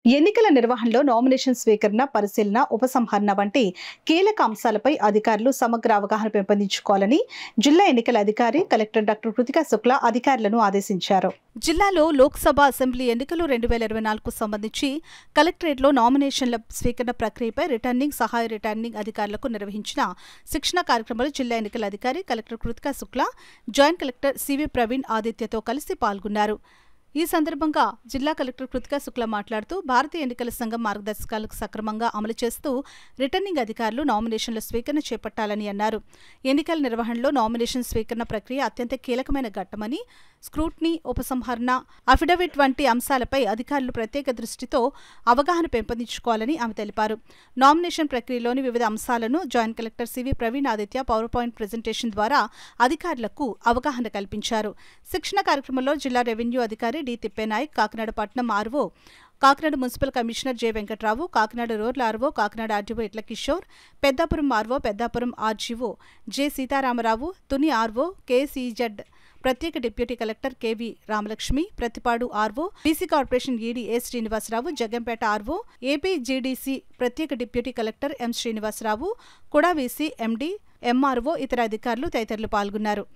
ఎన్నికల నిర్వహణలో నామినేషన్ స్వీకరణ, పరిశీలన, ఉపసంహరణ వంటి కీలక అంశాలపై అధికారులు సమగ్ర అవగాహన పెంపొందించుకోవాలని జిల్లా ఎన్నికల అధికారి కలెక్టర్ డాక్టర్ కృతికా శుక్లా అధికారులను ఆదేశించారు. జిల్లాలో లోక్సభ, అసెంబ్లీ ఎన్నికలు 2024కు సంబంధించి కలెక్టరేట్లో నామినేషన్ల స్వీకరణ ప్రక్రియపై రిటర్నింగ్, సహాయ రిటర్నింగ్ అధికారులకు నిర్వహించిన శిక్షణ కార్యక్రమంలో జిల్లా ఎన్నికల అధికారి collector Kritika Shukla, joint collector CV Praveen ఆదిత్యతో కలిసి పాల్గొన్నారు. ఈ సందర్భంగా జిల్లా కలెక్టర్ కృతికా శుక్లా మాట్లాడుతూ భారతీయ ఎన్నికల సంఘం మార్గదర్శకాలకు సక్రమంగా అమలు చేస్తూ రిటర్నింగ్ అధికారులు నామినేషన్ల స్వీకరణ చేపట్టాలని అన్నారు. ఎన్నికల నిర్వహణలో నామినేషన్ స్వీకరణ ప్రక్రియ అత్యంత కీలకమైన ఘట్టమని, స్క్రూట్నీ, ఉపసంహరణ, అఫిడవిట్ వంటి అంశాలపై అధికారులు ప్రత్యేక దృష్టితో అవగాహన పెంపొందించుకోవాలని ఆమె తెలిపారు. నామినేషన్ ప్రక్రియలోని వివిధ అంశాలను joint collector CV Praveen Aditya power point presentation ద్వారా అధికారులకు అవగాహన కల్పించారు. శిక్షణ కార్యక్రమంలో జిల్లా రెవెన్యూ అధికారి డి తిప్పేనాయక్, కాకినాడ పట్టణం RO, Kakinada municipal commissioner J Venkatrao, Kakinada rural RO, Kakinada RDO Itla Kishore, Peddapuram RO, Peddapuram RDO J Sitaramarao, Tuni RO, KCZ ప్రత్యేక deputy collector KV Ramalakshmi, Prathipadu RO, BC corporation ED A Srinivasarao, Jaggampeta RO, APGDC ప్రత్యేక డిప్యూటీ కలెక్టర్ ఎం శ్రీనివాసరావు, కుడా వీసీ ఎండీ, ఎంఆర్ఓ, ఇతర అధికారులు తదితరులు పాల్గొన్నారు.